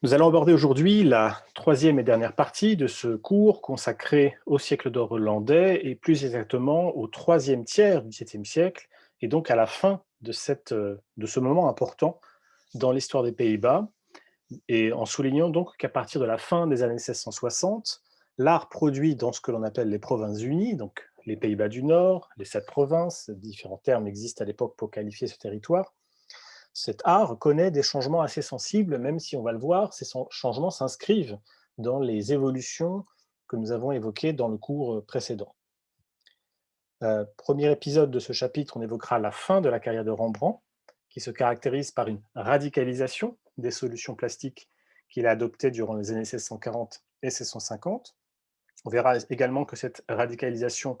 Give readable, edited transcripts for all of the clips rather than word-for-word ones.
Nous allons aborder aujourd'hui la troisième et dernière partie de ce cours consacré au siècle d'or hollandais et plus exactement au troisième tiers du XVIIe siècle et donc à la fin de ce moment important dans l'histoire des Pays-Bas et en soulignant donc qu'à partir de la fin des années 1660, l'art produit dans ce que l'on appelle les Provinces-Unies, donc les Pays-Bas du Nord, les sept provinces, différents termes existent à l'époque pour qualifier ce territoire. Cet art connaît des changements assez sensibles, même si on va le voir, ces changements s'inscrivent dans les évolutions que nous avons évoquées dans le cours précédent. Premier épisode de ce chapitre, on évoquera la fin de la carrière de Rembrandt, qui se caractérise par une radicalisation des solutions plastiques qu'il a adoptées durant les années 1640 et 1650. On verra également que cette radicalisation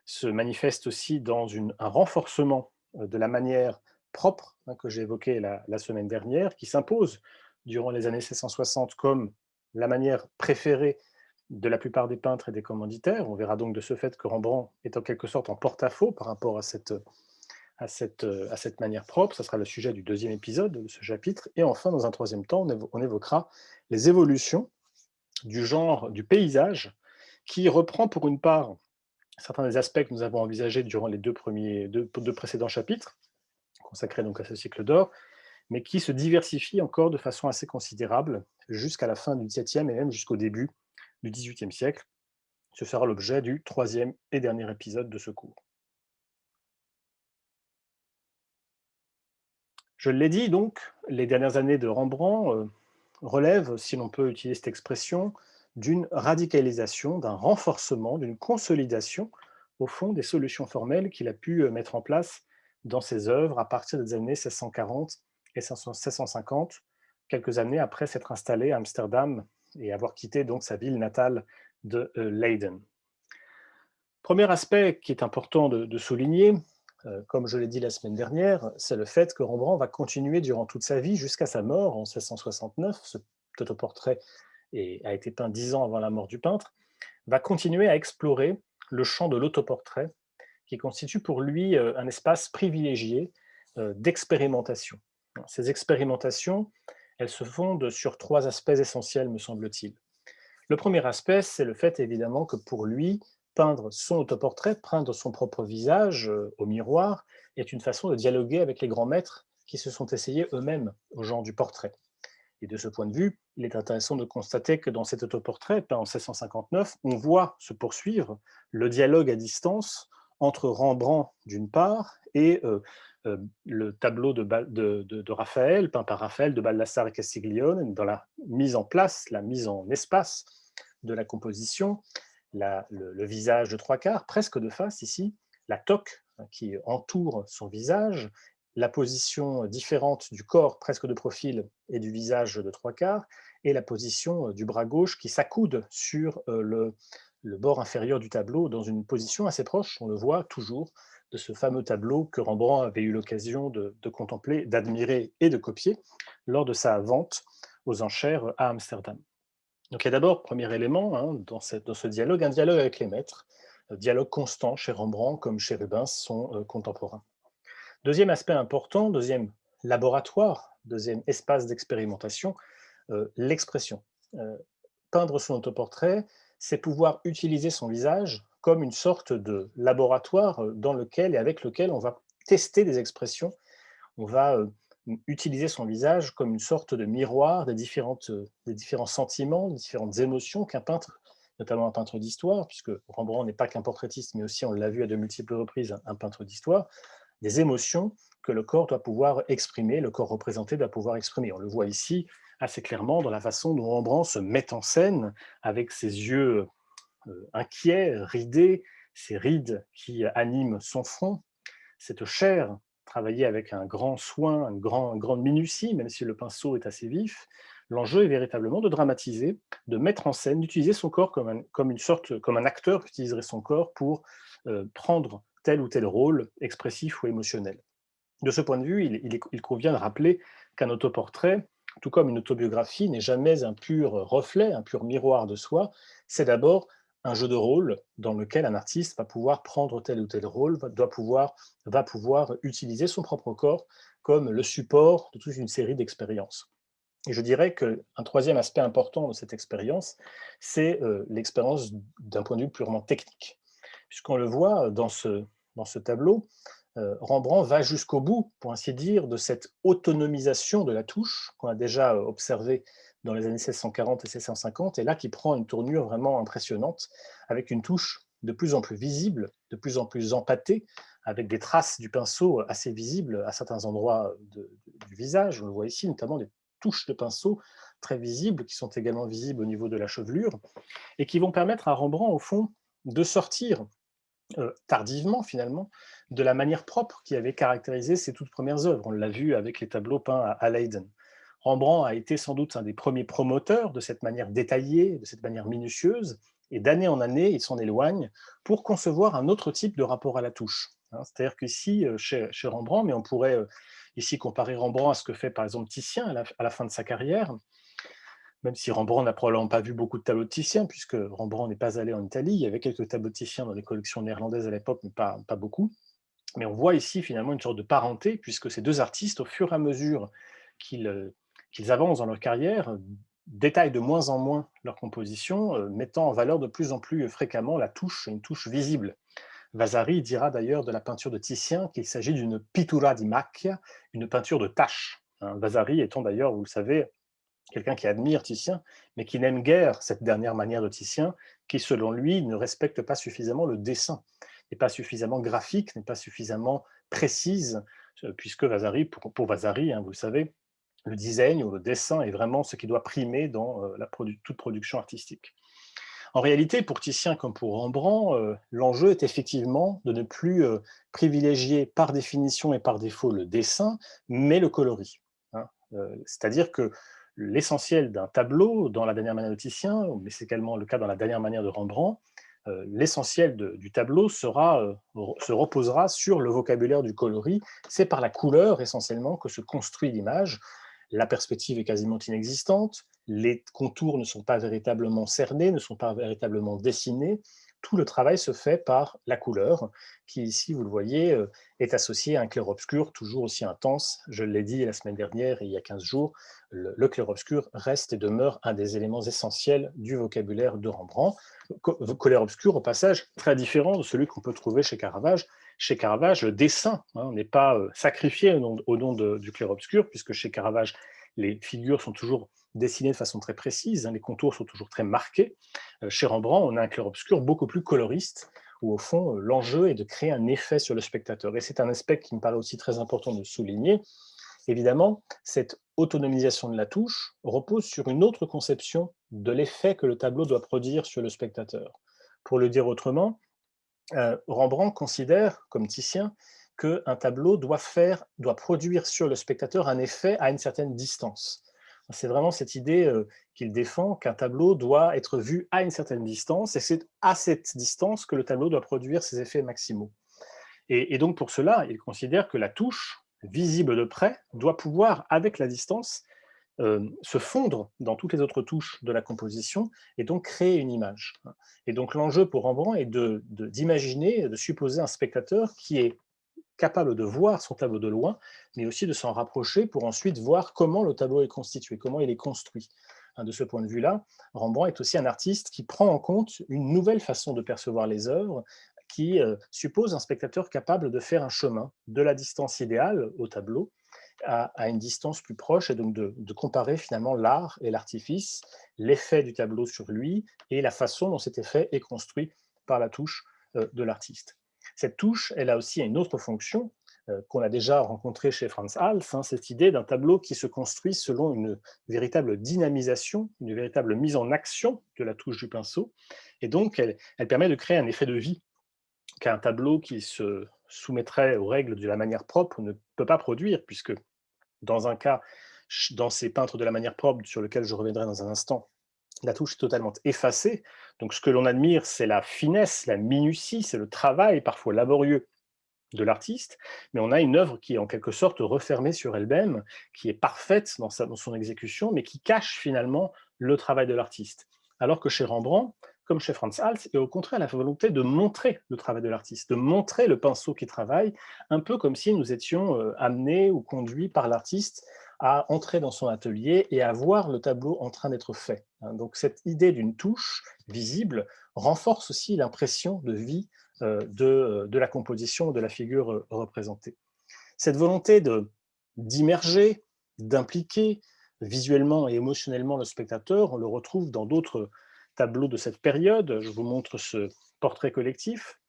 se manifeste aussi dans un renforcement de la manière propre que j'ai évoquée la semaine dernière, qui s'impose durant les années 1660 comme la manière préférée de la plupart des peintres et des commanditaires. On verra donc de ce fait que Rembrandt est en quelque sorte en porte-à-faux par rapport à cette manière propre. Ce sera le sujet du deuxième épisode de ce chapitre. Et enfin, dans un troisième temps, on évoquera les évolutions du genre du paysage, qui reprend pour une part certains des aspects que nous avons envisagés durant les deux précédents chapitres, consacrés donc à ce cycle d'or, mais qui se diversifie encore de façon assez considérable jusqu'à la fin du XVIIe et même jusqu'au début du XVIIIe siècle. Ce sera l'objet du troisième et dernier épisode de ce cours. Je l'ai dit donc, les dernières années de Rembrandt relèvent, si l'on peut utiliser cette expression, d'une radicalisation, d'un renforcement, d'une consolidation, au fond, des solutions formelles qu'il a pu mettre en place dans ses œuvres à partir des années 1640 et 1650, quelques années après s'être installé à Amsterdam et avoir quitté donc sa ville natale de Leiden. Premier aspect qui est important de souligner, comme je l'ai dit la semaine dernière, c'est le fait que Rembrandt va continuer durant toute sa vie, jusqu'à sa mort en 1669, ce autoportrait a été peint 10 ans avant la mort du peintre, va continuer à explorer le champ de l'autoportrait, qui constitue pour lui un espace privilégié d'expérimentation. Ces expérimentations, elles se fondent sur trois aspects essentiels, me semble-t-il. Le premier aspect, c'est le fait évidemment que pour lui, peindre son autoportrait, peindre son propre visage au miroir, est une façon de dialoguer avec les grands maîtres qui se sont essayés eux-mêmes au genre du portrait. Et de ce point de vue, il est intéressant de constater que dans cet autoportrait, peint en 1659, on voit se poursuivre le dialogue à distance entre Rembrandt d'une part et le tableau de Raphaël, peint par Raphaël, de Baldassare et Castiglione, dans la mise en place, la mise en espace de la composition, le visage de trois quarts, presque de face ici, la toque qui entoure son visage, la position différente du corps presque de profil et du visage de trois quarts, et la position du bras gauche qui s'accoude sur le bord inférieur du tableau dans une position assez proche, on le voit toujours, de ce fameux tableau que Rembrandt avait eu l'occasion de contempler, d'admirer et de copier lors de sa vente aux enchères à Amsterdam. Donc il y a d'abord, premier élément, dans ce dialogue, un dialogue avec les maîtres, un dialogue constant chez Rembrandt comme chez Rubens, son contemporain. Deuxième aspect important, deuxième laboratoire, deuxième espace d'expérimentation, l'expression. Peindre son autoportrait, c'est pouvoir utiliser son visage comme une sorte de laboratoire dans lequel et avec lequel on va tester des expressions, on va utiliser son visage comme une sorte de miroir des différents sentiments, des différentes émotions qu'un peintre, notamment un peintre d'histoire, puisque Rembrandt n'est pas qu'un portraitiste, mais aussi, on l'a vu à de multiples reprises, un peintre d'histoire, des émotions que le corps doit pouvoir exprimer, le corps représenté doit pouvoir exprimer. On le voit ici assez clairement dans la façon dont Rembrandt se met en scène avec ses yeux inquiets, ridés, ces rides qui animent son front, cette chair travaillée avec un grand soin, une grande minutie, même si le pinceau est assez vif. L'enjeu est véritablement de dramatiser, de mettre en scène, d'utiliser son corps comme un acteur qui utiliserait son corps pour prendre tel ou tel rôle expressif ou émotionnel. De ce point de vue, il convient de rappeler qu'un autoportrait, tout comme une autobiographie, n'est jamais un pur reflet, un pur miroir de soi. C'est d'abord un jeu de rôle dans lequel un artiste va pouvoir prendre tel ou tel rôle, va pouvoir utiliser son propre corps comme le support de toute une série d'expériences. Et je dirais qu'un troisième aspect important de cette expérience, c'est l'expérience d'un point de vue purement technique. Puisqu'on le voit dans ce tableau, Rembrandt va jusqu'au bout, pour ainsi dire, de cette autonomisation de la touche qu'on a déjà observée dans les années 1640 et 1650, et là qui prend une tournure vraiment impressionnante, avec une touche de plus en plus visible, de plus en plus empâtée, avec des traces du pinceau assez visibles à certains endroits du visage. On le voit ici, notamment des touches de pinceau très visibles, qui sont également visibles au niveau de la chevelure, et qui vont permettre à Rembrandt, au fond, de sortir tardivement finalement, de la manière propre qui avait caractérisé ses toutes premières œuvres. On l'a vu avec les tableaux peints à Leiden. Rembrandt a été sans doute un des premiers promoteurs de cette manière détaillée, de cette manière minutieuse, et d'année en année, il s'en éloigne pour concevoir un autre type de rapport à la touche. C'est-à-dire qu'ici, chez Rembrandt, mais on pourrait ici comparer Rembrandt à ce que fait par exemple Titien à la fin de sa carrière, même si Rembrandt n'a probablement pas vu beaucoup de tableaux de Titien, puisque Rembrandt n'est pas allé en Italie. Il y avait quelques tableaux de Titien dans les collections néerlandaises à l'époque, mais pas beaucoup. Mais on voit ici finalement une sorte de parenté, puisque ces deux artistes, au fur et à mesure qu'ils avancent dans leur carrière, détaillent de moins en moins leur composition, mettant en valeur de plus en plus fréquemment la touche, une touche visible. Vasari dira d'ailleurs de la peinture de Titien qu'il s'agit d'une pittura di macchia, une peinture de taches. Vasari étant d'ailleurs, vous le savez, quelqu'un qui admire Titien, mais qui n'aime guère cette dernière manière de Titien, qui, selon lui, ne respecte pas suffisamment le dessin, n'est pas suffisamment graphique, n'est pas suffisamment précise, puisque Vasari, pour Vasari, vous le savez, le design ou le dessin est vraiment ce qui doit primer dans toute production artistique. En réalité, pour Titien comme pour Rembrandt, l'enjeu est effectivement de ne plus privilégier par définition et par défaut le dessin, mais le coloris. C'est-à-dire que l'essentiel d'un tableau, dans la dernière manière de Titien, mais c'est également le cas dans la dernière manière de Rembrandt, l'essentiel du tableau se reposera sur le vocabulaire du coloris. C'est par la couleur essentiellement que se construit l'image. La perspective est quasiment inexistante, les contours ne sont pas véritablement cernés, ne sont pas véritablement dessinés. Tout le travail se fait par la couleur, qui ici, vous le voyez, est associée à un clair-obscur toujours aussi intense. Je l'ai dit la semaine dernière et il y a 15 jours, le clair-obscur reste et demeure un des éléments essentiels du vocabulaire de Rembrandt. Clair-obscur, au passage, très différent de celui qu'on peut trouver chez Caravage. Chez Caravage, le dessin n'est pas sacrifié au nom du clair-obscur, puisque chez Caravage, les figures sont toujours dessinées de façon très précise, les contours sont toujours très marqués. Chez Rembrandt, on a un clair-obscur beaucoup plus coloriste, où au fond, l'enjeu est de créer un effet sur le spectateur. Et c'est un aspect qui me paraît aussi très important de souligner. Évidemment, cette autonomisation de la touche repose sur une autre conception de l'effet que le tableau doit produire sur le spectateur. Pour le dire autrement, Rembrandt considère, comme Titien, qu'un tableau doit produire sur le spectateur un effet à une certaine distance. C'est vraiment cette idée qu'il défend, qu'un tableau doit être vu à une certaine distance, et c'est à cette distance que le tableau doit produire ses effets maximaux. Et donc pour cela, il considère que la touche, visible de près, doit pouvoir, avec la distance, se fondre dans toutes les autres touches de la composition et donc créer une image. Et donc l'enjeu pour Rembrandt est d'imaginer, de supposer un spectateur qui est capable de voir son tableau de loin, mais aussi de s'en rapprocher pour ensuite voir comment le tableau est constitué, comment il est construit. De ce point de vue-là, Rembrandt est aussi un artiste qui prend en compte une nouvelle façon de percevoir les œuvres, qui suppose un spectateur capable de faire un chemin de la distance idéale au tableau à une distance plus proche, et donc de comparer finalement l'art et l'artifice, l'effet du tableau sur lui et la façon dont cet effet est construit par la touche de l'artiste. Cette touche, elle a aussi une autre fonction qu'on a déjà rencontrée chez Frans Hals, cette idée d'un tableau qui se construit selon une véritable dynamisation, une véritable mise en action de la touche du pinceau, et donc elle permet de créer un effet de vie qu'un tableau qui se soumettrait aux règles de la manière propre ne peut pas produire, puisque dans un cas, dans ces peintres de la manière propre, sur lequel je reviendrai dans un instant, la touche est totalement effacée. Donc ce que l'on admire, c'est la finesse, la minutie, c'est le travail parfois laborieux de l'artiste, mais on a une œuvre qui est en quelque sorte refermée sur elle-même, qui est parfaite dans son exécution, mais qui cache finalement le travail de l'artiste. Alors que chez Rembrandt, comme chez Frans Hals, il y a au contraire la volonté de montrer le travail de l'artiste, de montrer le pinceau qui travaille, un peu comme si nous étions amenés ou conduits par l'artiste à entrer dans son atelier et à voir le tableau en train d'être fait, hein. Donc cette idée d'une touche visible renforce aussi l'impression de vie de la composition, de la figure représentée. Cette volonté d'immerger, d'impliquer visuellement et émotionnellement le spectateur, on le retrouve dans d'autres tableaux de cette période. Je vous montre ce portrait collectif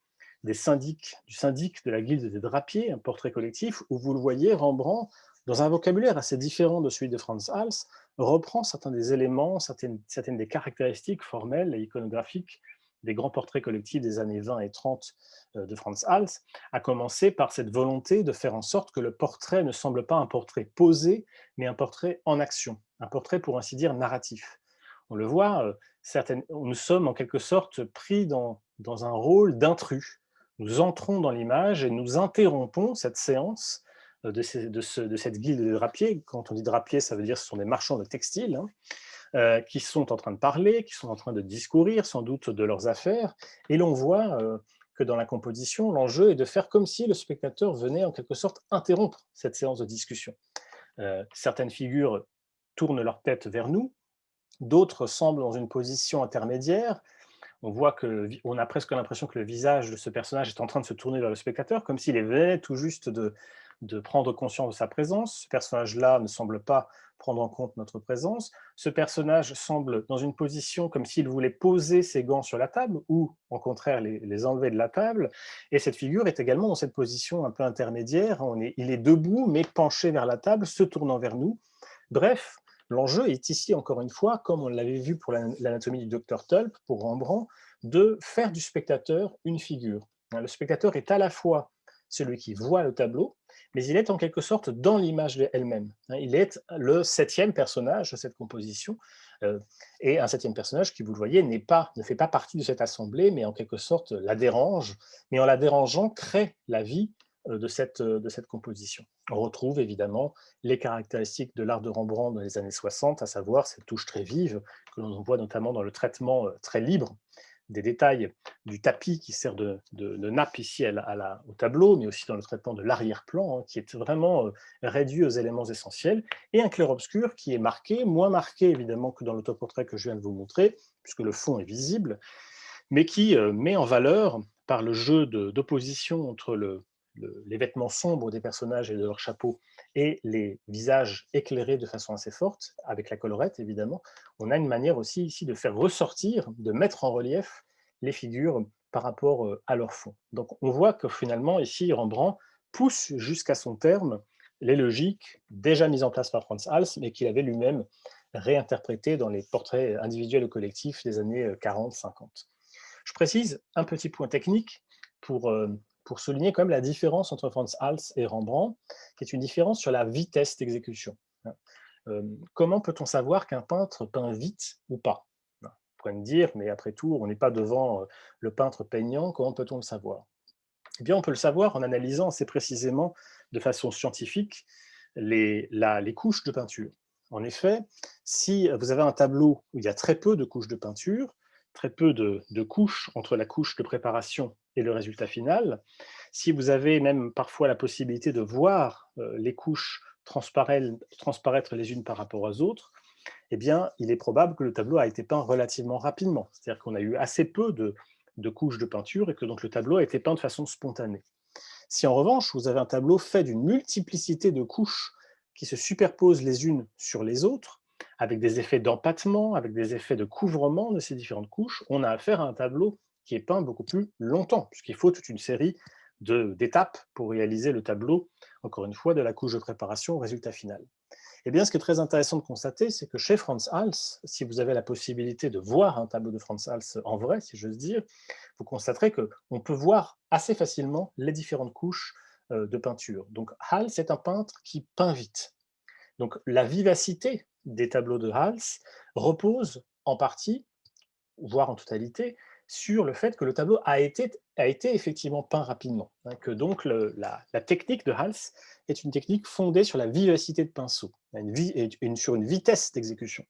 du syndic de la Guilde des Drapiers, un portrait collectif où vous le voyez, Rembrandt, dans un vocabulaire assez différent de celui de Frans Hals, reprend certains des éléments, certaines des caractéristiques formelles et iconographiques des grands portraits collectifs des années 20 et 30 de Frans Hals, à commencer par cette volonté de faire en sorte que le portrait ne semble pas un portrait posé, mais un portrait en action, un portrait pour ainsi dire narratif. On le voit, nous sommes en quelque sorte pris dans un rôle d'intrus. Nous entrons dans l'image et nous interrompons cette séance de cette guilde des drapiers. Quand on dit drapier, ça veut dire que ce sont des marchands de textiles, hein, qui sont en train de parler, qui sont en train de discourir sans doute de leurs affaires. Et l'on voit que dans la composition, l'enjeu est de faire comme si le spectateur venait en quelque sorte interrompre cette séance de discussion. Certaines figures tournent leur tête vers nous, d'autres semblent dans une position intermédiaire. On voit on a presque l'impression que le visage de ce personnage est en train de se tourner vers le spectateur, comme s'il venait tout juste de prendre conscience de sa présence. Ce personnage-là ne semble pas prendre en compte notre présence. Ce personnage semble dans une position comme s'il voulait poser ses gants sur la table, ou au contraire les enlever de la table. Et cette figure est également dans cette position un peu intermédiaire. Il est debout, mais penché vers la table, se tournant vers nous. Bref, l'enjeu est ici, encore une fois, comme on l'avait vu pour l'anatomie du docteur Tulp, pour Rembrandt, de faire du spectateur une figure. Le spectateur est à la fois celui qui voit le tableau, mais il est en quelque sorte dans l'image elle-même. Il est le septième personnage de cette composition, et un septième personnage qui, vous le voyez, ne fait pas partie de cette assemblée, mais en quelque sorte la dérange, mais en la dérangeant, crée la vie de cette composition. On retrouve évidemment les caractéristiques de l'art de Rembrandt dans les années 60, à savoir cette touche très vive que l'on voit notamment dans le traitement très libre des détails du tapis qui sert de nappe ici au tableau, mais aussi dans le traitement de l'arrière-plan, hein, qui est vraiment réduit aux éléments essentiels, et un clair-obscur qui est marqué, moins marqué évidemment que dans l'autoportrait que je viens de vous montrer, puisque le fond est visible, mais qui met en valeur, par le jeu d'opposition entre les vêtements sombres des personnages et de leurs chapeaux et les visages éclairés de façon assez forte, avec la collerette évidemment, on a une manière aussi ici de faire ressortir, de mettre en relief les figures par rapport à leur fond. Donc on voit que finalement ici Rembrandt pousse jusqu'à son terme les logiques déjà mises en place par Frans Hals, mais qu'il avait lui-même réinterprétées dans les portraits individuels ou collectifs des années 40-50. Je précise un petit point technique pour souligner quand même la différence entre Frans Hals et Rembrandt, qui est une différence sur la vitesse d'exécution. Comment peut-on savoir qu'un peintre peint vite ou pas? Vous pourrez me dire, mais après tout, on n'est pas devant le peintre peignant, comment peut-on le savoir? Eh bien, on peut le savoir en analysant assez précisément, de façon scientifique, les couches de peinture. En effet, si vous avez un tableau où il y a très peu de couches de peinture, très peu de couches entre la couche de préparation et le résultat final, si vous avez même parfois la possibilité de voir les couches transparaître les unes par rapport aux autres, eh bien, il est probable que le tableau a été peint relativement rapidement. C'est-à-dire qu'on a eu assez peu de couches de peinture et que donc le tableau a été peint de façon spontanée. Si en revanche, vous avez un tableau fait d'une multiplicité de couches qui se superposent les unes sur les autres, avec des effets d'empattement, avec des effets de couvrement de ces différentes couches, on a affaire à un tableau qui est peint beaucoup plus longtemps, puisqu'il faut toute une série d'étapes pour réaliser le tableau, encore une fois, de la couche de préparation au résultat final. Eh bien, ce qui est très intéressant de constater, c'est que chez Frans Hals, si vous avez la possibilité de voir un tableau de Frans Hals en vrai, si j'ose dire, vous constaterez qu'on peut voir assez facilement les différentes couches de peinture. Donc Hals est un peintre qui peint vite. Donc la vivacité des tableaux de Hals repose en partie, voire en totalité, sur le fait que le tableau a été effectivement peint rapidement, hein, que donc la technique de Hals est une technique fondée sur la vivacité de pinceau, sur une vitesse d'exécution.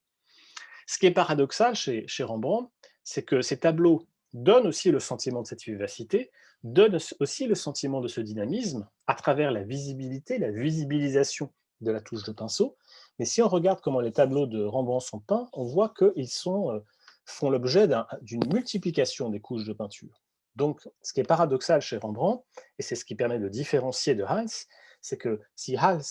Ce qui est paradoxal chez Rembrandt, c'est que ces tableaux donnent aussi le sentiment de cette vivacité, donnent aussi le sentiment de ce dynamisme à travers la visibilité, la visibilisation de la touche de pinceau. Mais si on regarde comment les tableaux de Rembrandt sont peints, on voit qu'ils font l'objet d'une multiplication des couches de peinture. Donc, ce qui est paradoxal chez Rembrandt, et c'est ce qui permet de le différencier de Hals, c'est que si Hals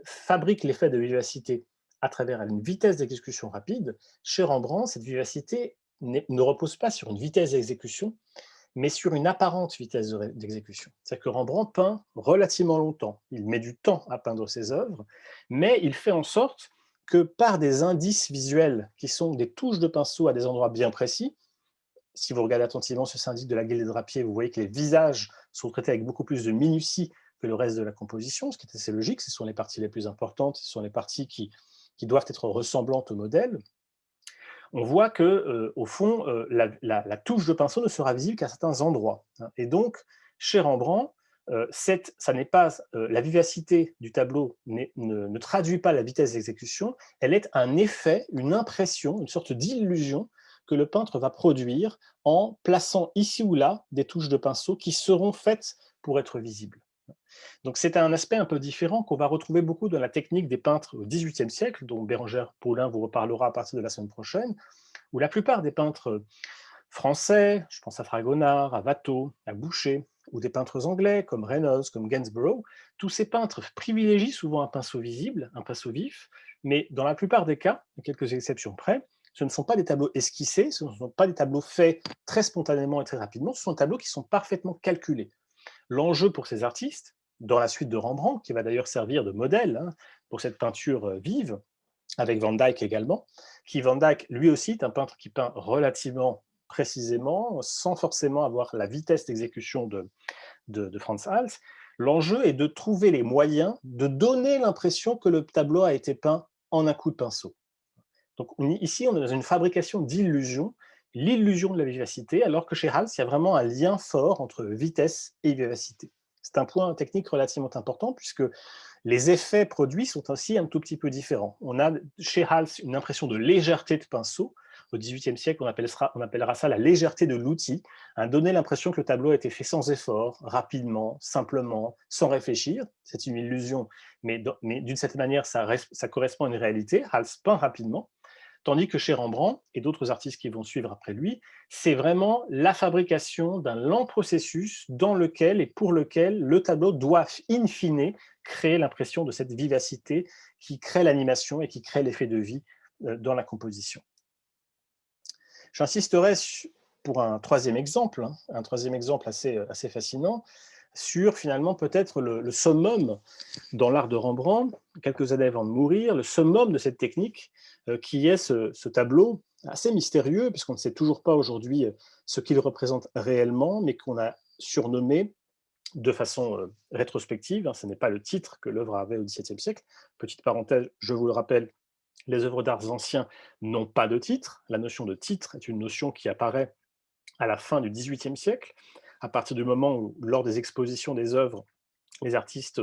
fabrique l'effet de vivacité à travers une vitesse d'exécution rapide, chez Rembrandt, cette vivacité ne repose pas sur une vitesse d'exécution, mais sur une apparente vitesse d'exécution. C'est-à-dire que Rembrandt peint relativement longtemps. Il met du temps à peindre ses œuvres, mais il fait en sorte que par des indices visuels qui sont des touches de pinceau à des endroits bien précis, si vous regardez attentivement ce syndic de la Guilde des Drapiers, vous voyez que les visages sont traités avec beaucoup plus de minutie que le reste de la composition, ce qui est assez logique. Ce sont les parties les plus importantes, ce sont les parties qui doivent être ressemblantes au modèle. On voit que, au fond, la touche de pinceau ne sera visible qu'à certains endroits, hein. Et donc, chez Rembrandt, ça n'est pas la vivacité du tableau ne traduit pas la vitesse d'exécution, elle est un effet, une impression, une sorte d'illusion que le peintre va produire en plaçant ici ou là des touches de pinceau qui seront faites pour être visibles. Donc c'est un aspect un peu différent qu'on va retrouver beaucoup dans la technique des peintres au XVIIIe siècle, dont Bérengère Paulin vous reparlera à partir de la semaine prochaine, où la plupart des peintres français, je pense à Fragonard, à Watteau, à Boucher, ou des peintres anglais comme Reynolds, comme Gainsborough, tous ces peintres privilégient souvent un pinceau visible, un pinceau vif, mais dans la plupart des cas, à quelques exceptions près, ce ne sont pas des tableaux esquissés, ce ne sont pas des tableaux faits très spontanément et très rapidement, ce sont des tableaux qui sont parfaitement calculés. L'enjeu pour ces artistes, dans la suite de Rembrandt, qui va d'ailleurs servir de modèle, hein, pour cette peinture vive, avec Van Dyck également, qui Van Dyck, lui aussi, est un peintre qui peint relativement précisément, sans forcément avoir la vitesse d'exécution de Frans Hals. L'enjeu est de trouver les moyens de donner l'impression que le tableau a été peint en un coup de pinceau. Donc ici, on est dans une fabrication d'illusions, l'illusion de la vivacité, alors que chez Hals, il y a vraiment un lien fort entre vitesse et vivacité. C'est un point technique relativement important, puisque les effets produits sont aussi un tout petit peu différents. On a chez Hals une impression de légèreté de pinceau. Au XVIIIe siècle, on appellera ça la légèreté de l'outil, hein, donner l'impression que le tableau a été fait sans effort, rapidement, simplement, sans réfléchir. C'est une illusion, mais d'une certaine manière, ça correspond à une réalité. Hals peint rapidement. Tandis que chez Rembrandt, et d'autres artistes qui vont suivre après lui, c'est vraiment la fabrication d'un lent processus dans lequel et pour lequel le tableau doit, in fine, créer l'impression de cette vivacité qui crée l'animation et qui crée l'effet de vie dans la composition. J'insisterai pour un troisième exemple, hein, un troisième exemple assez fascinant, sur finalement peut-être le summum dans l'art de Rembrandt, quelques années avant de mourir, le summum de cette technique, qui est ce tableau assez mystérieux, puisqu'on ne sait toujours pas aujourd'hui ce qu'il représente réellement, mais qu'on a surnommé de façon rétrospective, hein, ce n'est pas le titre que l'œuvre avait au XVIIe siècle. Petite parenthèse, je vous le rappelle, les œuvres d'art anciens n'ont pas de titre. La notion de titre est une notion qui apparaît à la fin du XVIIIe siècle, à partir du moment où, lors des expositions des œuvres, les artistes,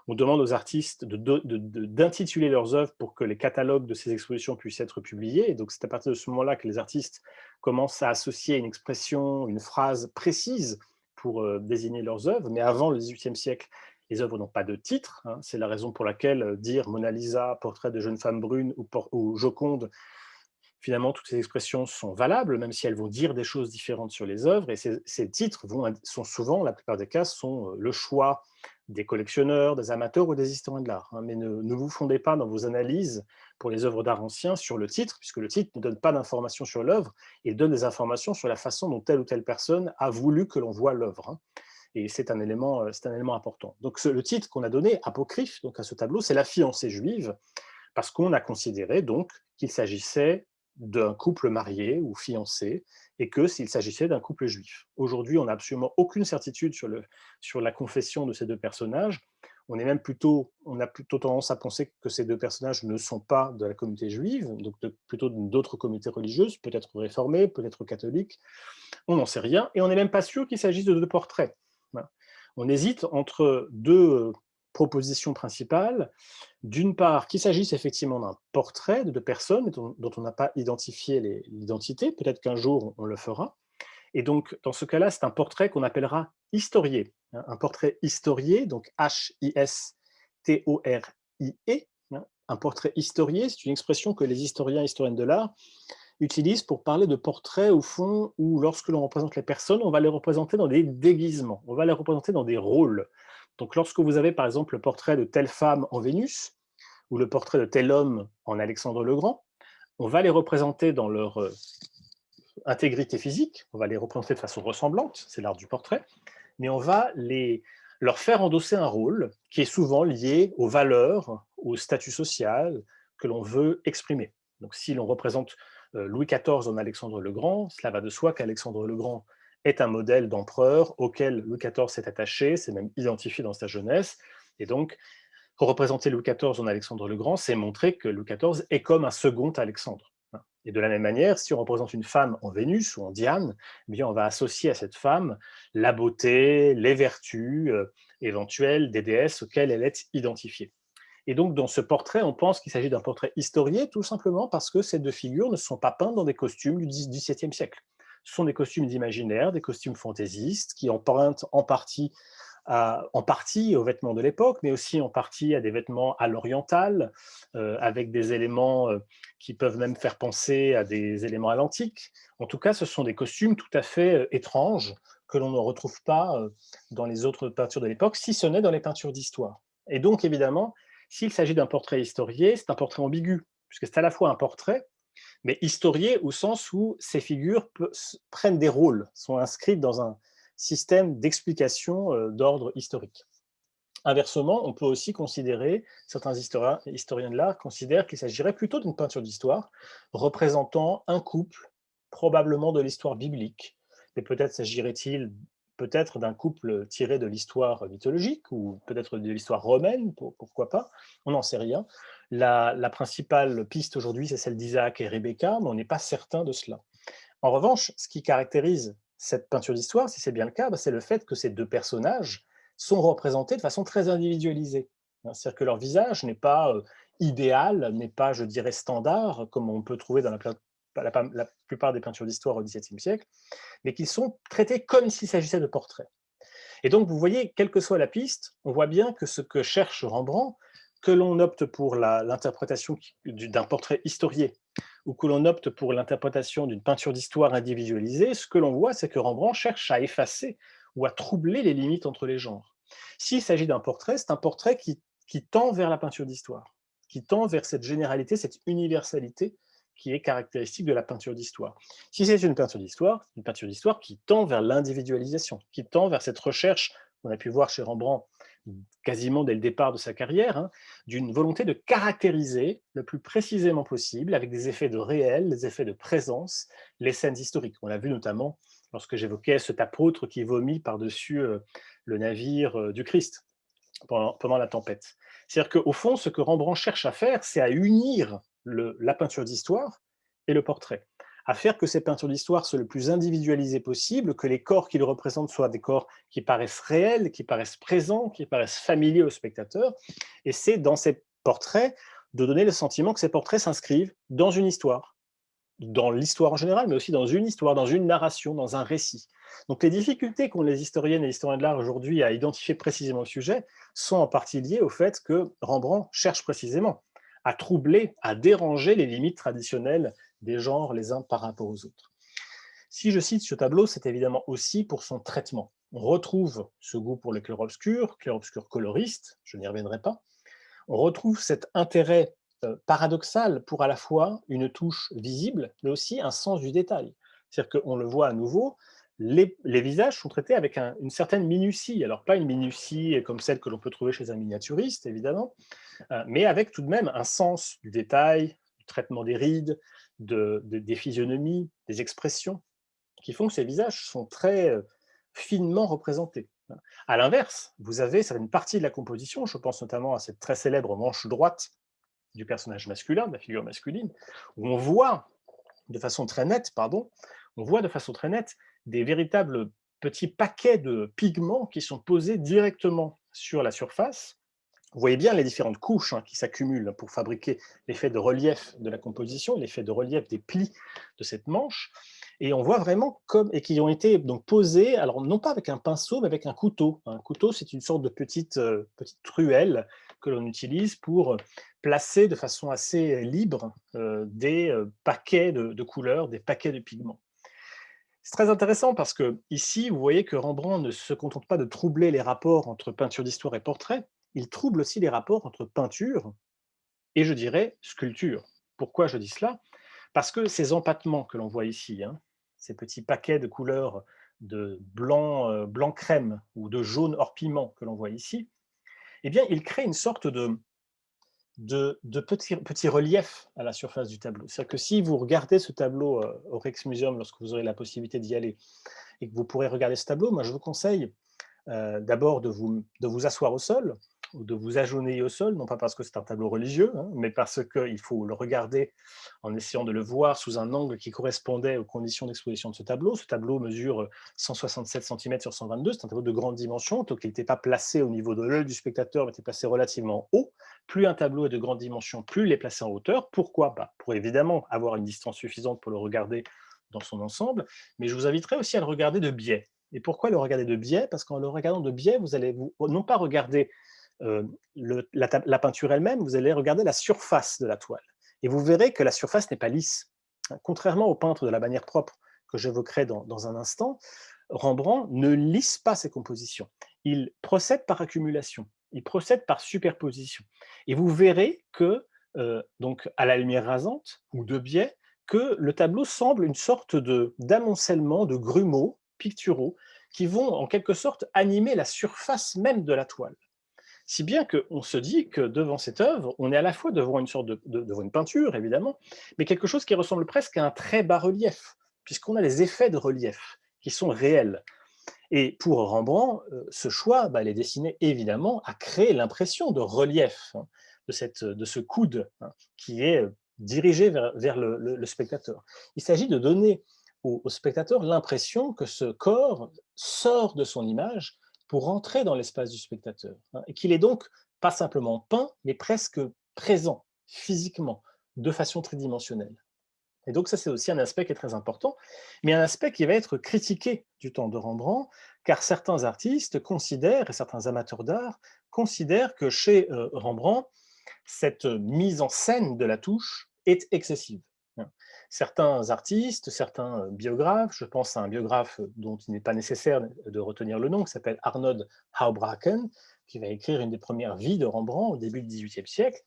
on demande aux artistes d'intituler leurs œuvres pour que les catalogues de ces expositions puissent être publiés. Et donc, c'est à partir de ce moment-là que les artistes commencent à associer une expression, une phrase précise pour désigner leurs œuvres. Mais avant le XVIIIe siècle, les œuvres n'ont pas de titre, hein. C'est la raison pour laquelle dire Mona Lisa, portrait de jeune femme brune ou Joconde, finalement, toutes ces expressions sont valables, même si elles vont dire des choses différentes sur les œuvres. Et ces titres sont souvent, la plupart des cas, sont le choix des collectionneurs, des amateurs ou des historiens de l'art, hein. Mais ne vous fondez pas dans vos analyses pour les œuvres d'art anciens sur le titre, puisque le titre ne donne pas d'informations sur l'œuvre, il donne des informations sur la façon dont telle ou telle personne a voulu que l'on voit l'œuvre, hein. Et c'est un élément important. Donc le titre qu'on a donné, apocryphe, donc à ce tableau, c'est La fiancée juive, parce qu'on a considéré donc qu'il s'agissait d'un couple marié ou fiancé, et que s'il s'agissait d'un couple juif. Aujourd'hui, on n'a absolument aucune certitude sur la confession de ces deux personnages. On a plutôt tendance à penser que ces deux personnages ne sont pas de la communauté juive, donc plutôt d'autres communautés religieuses, peut-être réformées, peut-être catholiques, on n'en sait rien, et on n'est même pas sûr qu'il s'agisse de deux portraits. Voilà. On hésite entre deux propositions principales. D'une part, qu'il s'agisse effectivement d'un portrait de deux personnes dont on n'a pas identifié l'identité, peut-être qu'un jour on le fera. Et donc, dans ce cas-là, c'est un portrait qu'on appellera historié. Un portrait historié, donc H-I-S-T-O-R-I-E, H-I-E, hein. Un portrait historié, c'est une expression que les historiens et historiennes de l'art utilisent pour parler de portraits, au fond, où lorsque l'on représente les personnes, on va les représenter dans des déguisements, on va les représenter dans des rôles. Donc lorsque vous avez par exemple le portrait de telle femme en Vénus, ou le portrait de tel homme en Alexandre le Grand, on va les représenter dans leur intégrité physique, on va les représenter de façon ressemblante, c'est l'art du portrait, mais on va leur faire endosser un rôle qui est souvent lié aux valeurs, au statut social que l'on veut exprimer. Donc si l'on représente Louis XIV en Alexandre le Grand, cela va de soi qu'Alexandre le Grand est un modèle d'empereur auquel Louis XIV s'est attaché, s'est même identifié dans sa jeunesse, et donc pour représenter Louis XIV en Alexandre le Grand, c'est montrer que Louis XIV est comme un second Alexandre. Et de la même manière, si on représente une femme en Vénus ou en Diane, eh bien on va associer à cette femme la beauté, les vertus éventuelles des déesses auxquelles elle est identifiée. Et donc, dans ce portrait, on pense qu'il s'agit d'un portrait historié, tout simplement parce que ces deux figures ne sont pas peintes dans des costumes du XVIIe siècle. Ce sont des costumes d'imaginaire, des costumes fantaisistes, qui empruntent en partie aux vêtements de l'époque, mais aussi en partie à des vêtements à l'oriental, avec des éléments qui peuvent même faire penser à des éléments à l'antique. En tout cas, ce sont des costumes tout à fait étranges que l'on ne retrouve pas dans les autres peintures de l'époque, si ce n'est dans les peintures d'histoire. Et donc, évidemment, s'il s'agit d'un portrait historié, c'est un portrait ambigu, puisque c'est à la fois un portrait, mais historié au sens où ces figures prennent des rôles, sont inscrites dans un système d'explication d'ordre historique. Inversement, on peut aussi considérer, certains historiens de l'art considèrent qu'il s'agirait plutôt d'une peinture d'histoire représentant un couple, probablement de l'histoire biblique, mais peut-être s'agirait-il peut-être d'un couple tiré de l'histoire mythologique ou peut-être de l'histoire romaine, pourquoi pas, on n'en sait rien. La principale piste aujourd'hui, c'est celle d'Isaac et Rebecca, mais on n'est pas certain de cela. En revanche, ce qui caractérise cette peinture d'histoire, si c'est bien le cas, c'est le fait que ces deux personnages sont représentés de façon très individualisée. C'est-à-dire que leur visage n'est pas idéal, n'est pas, je dirais, standard, comme on peut trouver dans la plupart des peintures d'histoire au XVIIe siècle, mais qu'ils sont traités comme s'il s'agissait de portraits. Et donc, vous voyez, quelle que soit la piste, on voit bien que ce que cherche Rembrandt, que l'on opte pour l'interprétation d'un portrait historié ou que l'on opte pour l'interprétation d'une peinture d'histoire individualisée, ce que l'on voit, c'est que Rembrandt cherche à effacer ou à troubler les limites entre les genres. S'il s'agit d'un portrait, c'est un portrait qui tend vers la peinture d'histoire, qui tend vers cette généralité, cette universalité qui est caractéristique de la peinture d'histoire. Si c'est une peinture d'histoire qui tend vers l'individualisation, qui tend vers cette recherche qu'on a pu voir chez Rembrandt quasiment dès le départ de sa carrière, hein, d'une volonté de caractériser le plus précisément possible, avec des effets de réel, des effets de présence, les scènes historiques. On l'a vu notamment lorsque j'évoquais cet apôtre qui vomit par-dessus le navire du Christ pendant la tempête. C'est-à-dire qu'au fond, ce que Rembrandt cherche à faire, c'est à unir la peinture d'histoire et le portrait, à faire que ces peintures d'histoire soient le plus individualisées possible, que les corps qu'ils représentent soient des corps qui paraissent réels, qui paraissent présents, qui paraissent familiers au spectateur. Et c'est dans ces portraits de donner le sentiment que ces portraits s'inscrivent dans une histoire, dans l'histoire en général, mais aussi dans une histoire, dans une narration, dans un récit. Donc les difficultés qu'ont les historiennes et historiens de l'art aujourd'hui à identifier précisément le sujet sont en partie liées au fait que Rembrandt cherche précisément à troubler, à déranger les limites traditionnelles des genres les uns par rapport aux autres. Si je cite ce tableau, c'est évidemment aussi pour son traitement. On retrouve ce goût pour le clair-obscur coloriste, je n'y reviendrai pas. On retrouve cet intérêt paradoxal pour à la fois une touche visible, mais aussi un sens du détail. C'est-à-dire qu'on le voit à nouveau, les visages sont traités avec une certaine minutie. Alors pas une minutie comme celle que l'on peut trouver chez un miniaturiste, évidemment, mais avec tout de même un sens du détail, du traitement des rides, des physionomies, des expressions, qui font que ces visages sont très finement représentés. À l'inverse, vous avez certaines parties de la composition, je pense notamment à cette très célèbre manche droite du personnage masculin, de la figure masculine, où on voit de façon très nette, des véritables petits paquets de pigments qui sont posés directement sur la surface. Vous voyez bien les différentes couches qui s'accumulent pour fabriquer l'effet de relief de la composition, l'effet de relief des plis de cette manche. Et on voit vraiment comme et qui ont été donc posés, alors non pas avec un pinceau, mais avec un couteau. Un couteau, c'est une sorte de petite truelle que l'on utilise pour placer de façon assez libre des paquets de couleurs, des paquets de pigments. C'est très intéressant parce que ici, vous voyez que Rembrandt ne se contente pas de troubler les rapports entre peinture d'histoire et portrait, il trouble aussi les rapports entre peinture et, je dirais, sculpture. Pourquoi je dis cela? Parce que ces empattements que l'on voit ici, hein, ces petits paquets de couleurs de blanc, blanc crème ou de jaune hors piment que l'on voit ici, eh bien, ils créent une sorte de petits reliefs à la surface du tableau. C'est-à-dire que si vous regardez ce tableau au Rijksmuseum, lorsque vous aurez la possibilité d'y aller, et que vous pourrez regarder ce tableau, moi je vous conseille d'abord de vous asseoir au sol, ou de vous agenouiller au sol, non pas parce que c'est un tableau religieux, hein, mais parce qu'il faut le regarder en essayant de le voir sous un angle qui correspondait aux conditions d'exposition de ce tableau. Ce tableau mesure 167 cm sur 122, c'est un tableau de grande dimension, donc il n'était pas placé au niveau de l'œil du spectateur, mais était placé relativement haut. Plus un tableau est de grande dimension, plus il est placé en hauteur. Pourquoi? Pour évidemment avoir une distance suffisante pour le regarder dans son ensemble, mais je vous inviterai aussi à le regarder de biais. Et pourquoi le regarder de biais? Parce qu'en le regardant de biais, vous allez non pas regarder la peinture elle-même, vous allez regarder la surface de la toile. Et vous verrez que la surface n'est pas lisse. Contrairement au peintre de la manière propre que j'évoquerai dans un instant, Rembrandt ne lisse pas ses compositions. Il procède par accumulation, il procède par superposition. Et vous verrez que, donc à la lumière rasante ou de biais, que le tableau semble une sorte d'amoncellement de grumeaux picturaux qui vont en quelque sorte animer la surface même de la toile. Si bien qu'on se dit que devant cette œuvre, on est à la fois devant une sorte devant une peinture, évidemment, mais quelque chose qui ressemble presque à un très bas relief, puisqu'on a les effets de relief qui sont réels. Et pour Rembrandt, ce choix, il est destiné évidemment à créer l'impression de relief, hein, de ce coude, hein, qui est dirigé vers le spectateur. Il s'agit de donner au spectateur l'impression que ce corps sort de son image pour entrer dans l'espace du spectateur, hein, et qu'il est donc pas simplement peint, mais presque présent, physiquement, de façon tridimensionnelle. Et donc ça, c'est aussi un aspect qui est très important, mais un aspect qui va être critiqué du temps de Rembrandt, car certains artistes considèrent, et certains amateurs d'art, considèrent que chez Rembrandt, cette mise en scène de la touche est excessive. Certains artistes, certains biographes, je pense à un biographe dont il n'est pas nécessaire de retenir le nom, qui s'appelle Arnold Houbraken, qui va écrire une des premières vies de Rembrandt au début du XVIIIe siècle,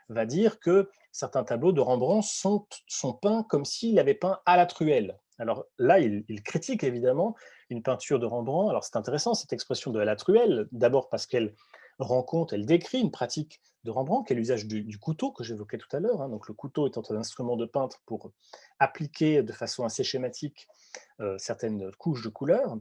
va dire que certains tableaux de Rembrandt sont peints comme s'il avait peint à la truelle. Alors là, il critique évidemment une peinture de Rembrandt. Alors c'est intéressant cette expression de à la truelle, d'abord parce qu'elle rend compte, elle décrit une pratique de Rembrandt, qui est l'usage du couteau que j'évoquais tout à l'heure. Hein. Donc le couteau étant un instrument de peintre pour appliquer de façon assez schématique certaines couches de couleurs.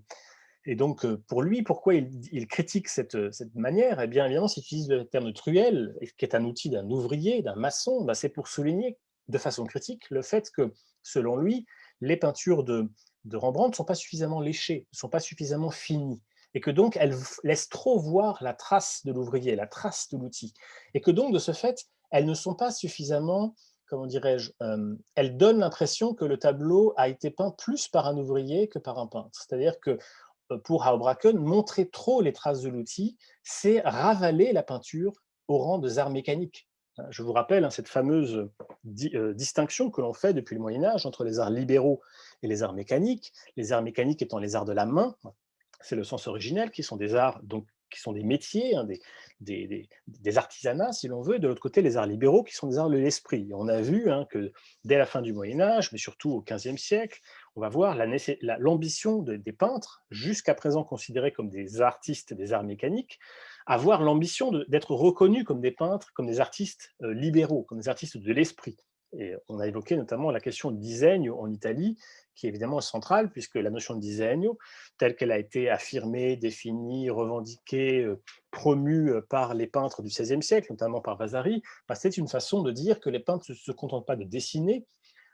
Et donc, pour lui, pourquoi il critique cette manière? Eh bien, évidemment, s'il utilise le terme de truelle, qui est un outil d'un ouvrier, d'un maçon, c'est pour souligner de façon critique le fait que, selon lui, les peintures de Rembrandt ne sont pas suffisamment léchées, ne sont pas suffisamment finies, et que donc elles laissent trop voir la trace de l'ouvrier, la trace de l'outil, et que donc, de ce fait, elles ne sont pas suffisamment, comment dirais-je, elles donnent l'impression que le tableau a été peint plus par un ouvrier que par un peintre. C'est-à-dire que pour Houbraken, montrer trop les traces de l'outil, c'est ravaler la peinture au rang de arts mécaniques. Je vous rappelle cette fameuse distinction que l'on fait depuis le Moyen-Âge entre les arts libéraux et les arts mécaniques étant les arts de la main, c'est le sens originel, qui sont des arts, donc qui sont des métiers, hein, des artisanats, si l'on veut, et de l'autre côté, les arts libéraux, qui sont des arts de l'esprit. Et on a vu que dès la fin du Moyen-Âge, mais surtout au XVe siècle, on va voir l'ambition des peintres, jusqu'à présent considérés comme des artistes des arts mécaniques, avoir l'ambition d'être reconnus comme des peintres, comme des artistes libéraux, comme des artistes de l'esprit. Et on a évoqué notamment la question du disegno en Italie, qui est évidemment centrale, puisque la notion de disegno, telle qu'elle a été affirmée, définie, revendiquée, promue par les peintres du XVIe siècle, notamment par Vasari, c'est une façon de dire que les peintres ne se contentent pas de dessiner,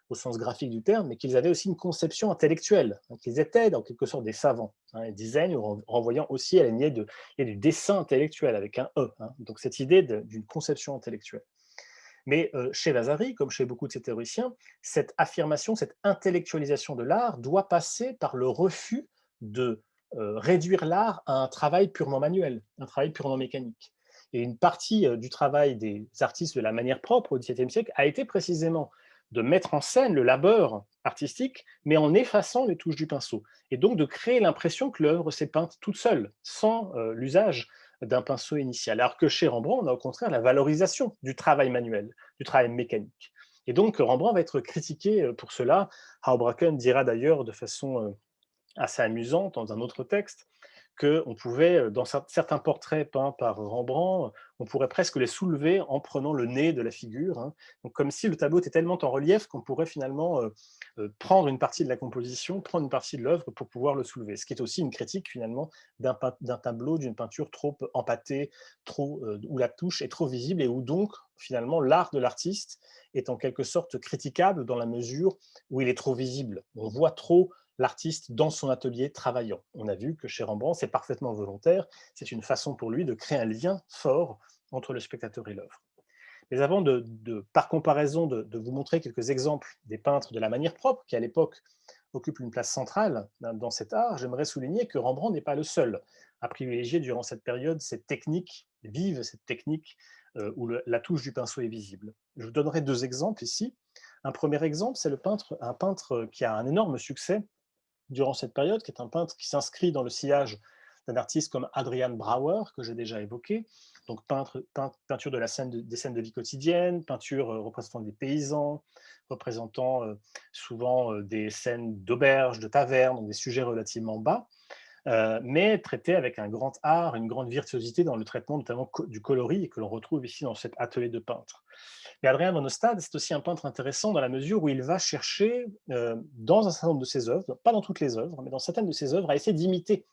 au sens graphique du terme, mais qu'ils avaient aussi une conception intellectuelle, hein, qu'ils étaient en quelque sorte des savants. Hein, et design renvoyant aussi à la lignée du dessin intellectuel avec un E. Hein, donc cette idée d'une conception intellectuelle. Mais chez Vasari, comme chez beaucoup de ces théoriciens, cette affirmation, cette intellectualisation de l'art doit passer par le refus de réduire l'art à un travail purement manuel, un travail purement mécanique. Et une partie du travail des artistes de la manière propre au XVIIe siècle a été précisément de mettre en scène le labeur artistique, mais en effaçant les touches du pinceau. Et donc de créer l'impression que l'œuvre s'est peinte toute seule, sans l'usage d'un pinceau initial. Alors que chez Rembrandt, on a au contraire la valorisation du travail manuel, du travail mécanique. Et donc Rembrandt va être critiqué pour cela. Houbraken dira d'ailleurs de façon assez amusante dans un autre texte qu'on pouvait, dans certains portraits peints par Rembrandt, on pourrait presque les soulever en prenant le nez de la figure, hein. Donc, comme si le tableau était tellement en relief qu'on pourrait finalement prendre une partie de la composition, prendre une partie de l'œuvre pour pouvoir le soulever. Ce qui est aussi une critique finalement d'un tableau, d'une peinture trop empâtée, où la touche est trop visible et où donc finalement l'art de l'artiste est en quelque sorte critiquable dans la mesure où il est trop visible. On voit trop l'artiste dans son atelier travaillant. On a vu que chez Rembrandt, c'est parfaitement volontaire, c'est une façon pour lui de créer un lien fort entre le spectateur et l'œuvre. Mais avant par comparaison, de vous montrer quelques exemples des peintres de la manière propre, qui à l'époque occupent une place centrale dans cet art, j'aimerais souligner que Rembrandt n'est pas le seul à privilégier durant cette période cette technique vive, cette technique où la touche du pinceau est visible. Je vous donnerai deux exemples ici. Un premier exemple, c'est un peintre qui a un énorme succès durant cette période, qui est un peintre qui s'inscrit dans le sillage d'un artiste comme Adrian Brauer, que j'ai déjà évoqué, donc peinture de des scènes de vie quotidienne, peinture représentant des paysans, représentant souvent des scènes d'auberges, de tavernes, donc des sujets relativement bas, mais traité avec un grand art, une grande virtuosité dans le traitement notamment du coloris, et que l'on retrouve ici dans cet atelier de peintre. Et Adrien van Ostade, c'est aussi un peintre intéressant dans la mesure où il va chercher, dans un certain nombre de ses œuvres, pas dans toutes les œuvres, mais dans certaines de ses œuvres, à essayer d'imiter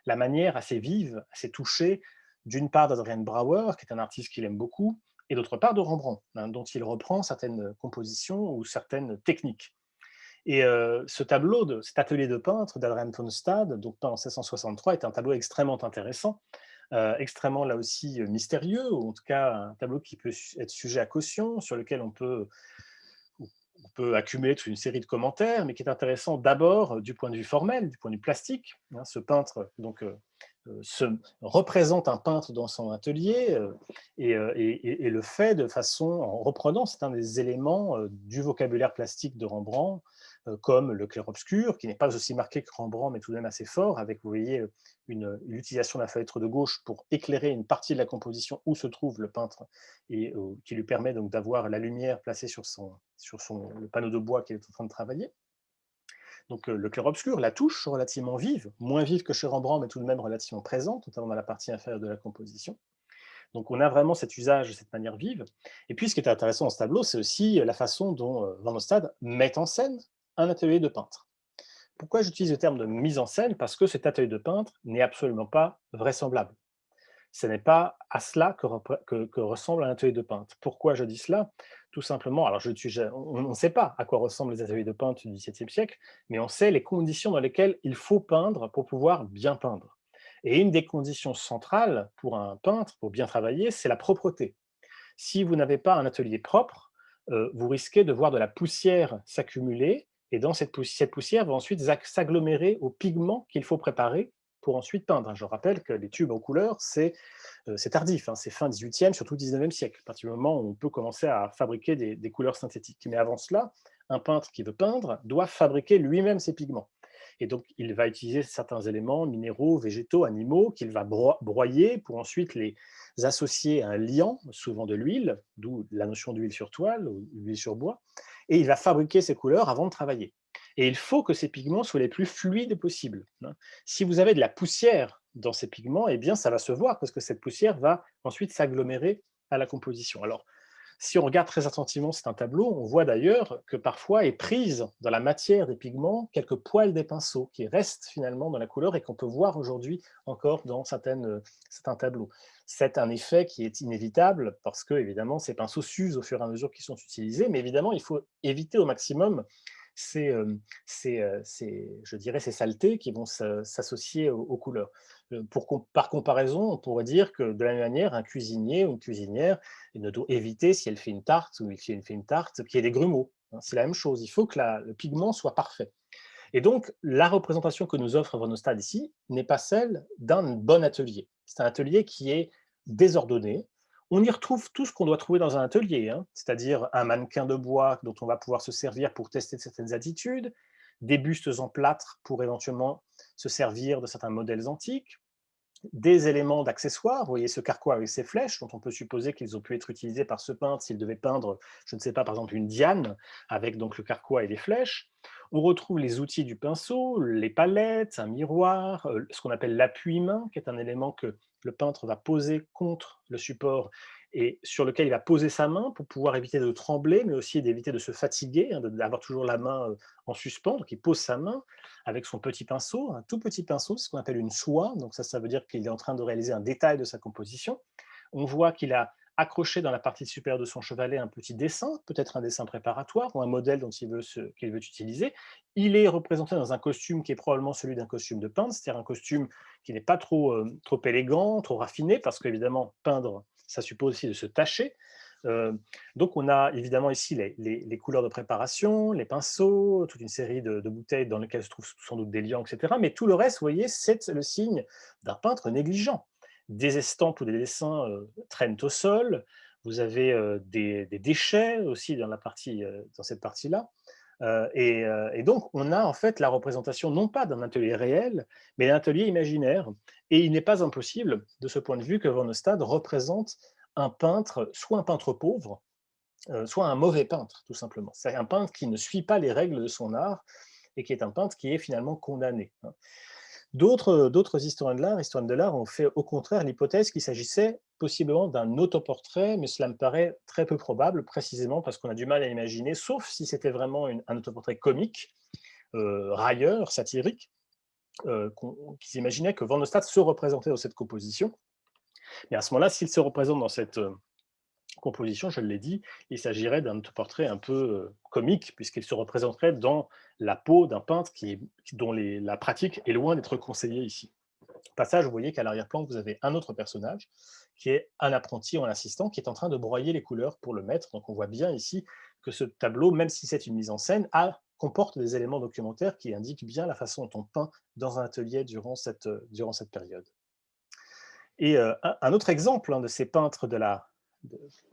la manière assez vive, assez touchée, d'une part d'Adrien Brouwer, qui est un artiste qu'il aime beaucoup, et d'autre part de Rembrandt, hein, dont il reprend certaines compositions ou certaines techniques. Et cet atelier de peintre d'Adrien van Ostade, donc peint en 1663, est un tableau extrêmement intéressant, extrêmement là aussi mystérieux, ou en tout cas un tableau qui peut être sujet à caution, sur lequel on peut accumuler toute une série de commentaires, mais qui est intéressant d'abord du point de vue formel, du point de vue plastique, hein. Ce peintre donc, se représente un peintre dans son atelier et le fait de façon, en reprenant certains des éléments du vocabulaire plastique de Rembrandt, comme le clair-obscur, qui n'est pas aussi marqué que Rembrandt, mais tout de même assez fort, avec, vous voyez, l'utilisation de la fenêtre de gauche pour éclairer une partie de la composition où se trouve le peintre, et qui lui permet donc d'avoir la lumière placée le panneau de bois qu'il est en train de travailler. Donc le clair-obscur, la touche relativement vive, moins vive que chez Rembrandt, mais tout de même relativement présente, notamment dans la partie inférieure de la composition. Donc on a vraiment cet usage, cette manière vive. Et puis ce qui est intéressant dans ce tableau, c'est aussi la façon dont Van Ostade met en scène un atelier de peintre. Pourquoi j'utilise le terme de mise en scène? Parce que cet atelier de peintre n'est absolument pas vraisemblable. Ce n'est pas à cela que ressemble un atelier de peintre. Pourquoi je dis cela? Tout simplement, alors on ne sait pas à quoi ressemblent les ateliers de peintre du XVIIe siècle, mais on sait les conditions dans lesquelles il faut peindre pour pouvoir bien peindre. Et une des conditions centrales pour un peintre, pour bien travailler, c'est la propreté. Si vous n'avez pas un atelier propre, vous risquez de voir de la poussière s'accumuler, et cette poussière va ensuite s'agglomérer aux pigments qu'il faut préparer pour ensuite peindre. Je rappelle que les tubes en couleur, c'est tardif, hein, c'est fin 18e, surtout 19e siècle, à partir du moment où on peut commencer à fabriquer des couleurs synthétiques. Mais avant cela, un peintre qui veut peindre doit fabriquer lui-même ses pigments. Et donc, il va utiliser certains éléments minéraux, végétaux, animaux, qu'il va broyer pour ensuite les associer à un liant, souvent de l'huile, d'où la notion d'huile sur toile ou d'huile sur bois, et il va fabriquer ces couleurs avant de travailler. Et il faut que ces pigments soient les plus fluides possibles, hein. Si vous avez de la poussière dans ces pigments, eh bien, ça va se voir parce que cette poussière va ensuite s'agglomérer à la composition. Alors, si on regarde très attentivement c'est un tableau, on voit d'ailleurs que parfois est prise dans la matière des pigments quelques poils des pinceaux qui restent finalement dans la couleur et qu'on peut voir aujourd'hui encore dans certains tableaux. C'est un effet qui est inévitable parce que évidemment ces pinceaux s'usent au fur et à mesure qu'ils sont utilisés, mais évidemment il faut éviter au maximum je dirais, ces saletés qui vont s'associer aux couleurs. Par comparaison, on pourrait dire que de la même manière, un cuisinier ou une cuisinière ne doit éviter, si elle fait une tarte ou si elle fait une tarte, qu'il y ait des grumeaux, hein. C'est la même chose, il faut que le pigment soit parfait. Et donc, la représentation que nous offre Van Ostade ici n'est pas celle d'un bon atelier. C'est un atelier qui est désordonné. On y retrouve tout ce qu'on doit trouver dans un atelier, hein, c'est-à-dire un mannequin de bois dont on va pouvoir se servir pour tester certaines attitudes, des bustes en plâtre pour éventuellement se servir de certains modèles antiques, des éléments d'accessoires. Vous voyez ce carquois avec ses flèches, dont on peut supposer qu'ils ont pu être utilisés par ce peintre s'il devait peindre, je ne sais pas, par exemple une diane, avec donc le carquois et les flèches. On retrouve les outils du pinceau, les palettes, un miroir, ce qu'on appelle l'appui-main, qui est un élément que le peintre va poser contre le support et sur lequel il va poser sa main pour pouvoir éviter de trembler, mais aussi d'éviter de se fatiguer, hein, d'avoir toujours la main en suspens. Donc il pose sa main avec son petit pinceau, un tout petit pinceau, c'est ce qu'on appelle une soie. Donc ça veut dire qu'il est en train de réaliser un détail de sa composition. On voit qu'il a accroché dans la partie supérieure de son chevalet un petit dessin, peut-être un dessin préparatoire ou un modèle qu'il veut utiliser. Il est représenté dans un costume qui est probablement celui d'un costume de peintre, c'est-à-dire un costume qui n'est pas trop élégant, trop raffiné, parce qu'évidemment, peindre, ça suppose aussi de se tacher. Donc on a évidemment ici les couleurs de préparation, les pinceaux, toute une série de bouteilles dans lesquelles se trouvent sans doute des liants, etc. Mais tout le reste, vous voyez, c'est le signe d'un peintre négligent. Des estampes ou des dessins traînent au sol, vous avez des déchets aussi dans cette partie-là. Et donc, on a en fait la représentation non pas d'un atelier réel, mais d'un atelier imaginaire. Et il n'est pas impossible, de ce point de vue, que Van Ostade représente un peintre, soit un peintre pauvre, soit un mauvais peintre, tout simplement. C'est un peintre qui ne suit pas les règles de son art et qui est un peintre qui est finalement condamné, hein. D'autres historiens de l'art ont fait au contraire l'hypothèse qu'il s'agissait possiblement d'un autoportrait, mais cela me paraît très peu probable, précisément parce qu'on a du mal à imaginer, sauf si c'était vraiment un autoportrait comique, railleur, satirique, qu'ils imaginaient que Van Ostade se représentait dans cette composition. Mais à ce moment-là, s'il se représente dans cette composition, je l'ai dit, il s'agirait d'un autoportrait un peu comique, puisqu'il se représenterait dans la peau d'un peintre dont la pratique est loin d'être conseillée ici. Au passage, vous voyez qu'à l'arrière-plan, vous avez un autre personnage, qui est un apprenti ou un assistant, qui est en train de broyer les couleurs pour le mettre. Donc on voit bien ici que ce tableau, même si c'est une mise en scène, comporte des éléments documentaires qui indiquent bien la façon dont on peint dans un atelier durant cette période. Et un autre exemple, hein, de ces peintres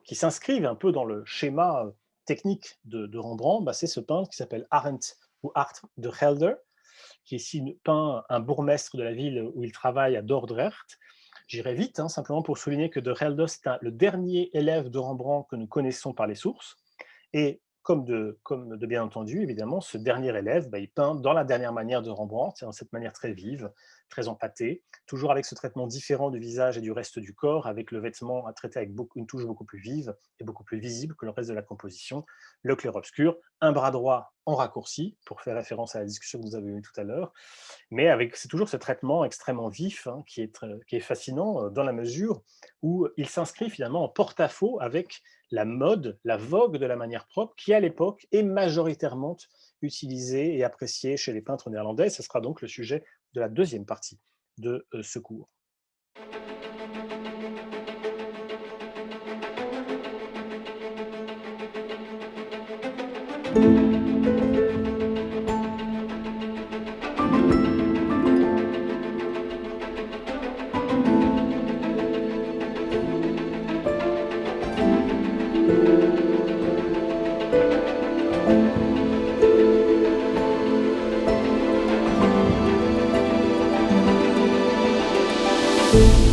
qui s'inscrivent un peu dans le schéma technique de Rembrandt, bah, c'est ce peintre qui s'appelle Arndt ou Art de Helder, qui ici peint un bourgmestre de la ville où il travaille à Dordrecht. J'irai vite, hein, simplement pour souligner que de Helder, c'est le dernier élève de Rembrandt que nous connaissons par les sources. Et comme de bien entendu, évidemment, ce dernier élève, bah, il peint dans la dernière manière de Rembrandt, c'est dans cette manière très vive, très empâtée, toujours avec ce traitement différent du visage et du reste du corps, avec le vêtement à traiter avec une touche beaucoup plus vive et beaucoup plus visible que le reste de la composition, le clair-obscur, un bras droit en raccourci, pour faire référence à la discussion que nous avons eue tout à l'heure, mais c'est toujours ce traitement extrêmement vif, hein, qui est fascinant dans la mesure où il s'inscrit finalement en porte-à-faux avec la mode, la vogue de la manière propre, qui à l'époque est majoritairement utilisée et appréciée chez les peintres néerlandais. Ce sera donc le sujet de la deuxième partie de ce cours. Thank you.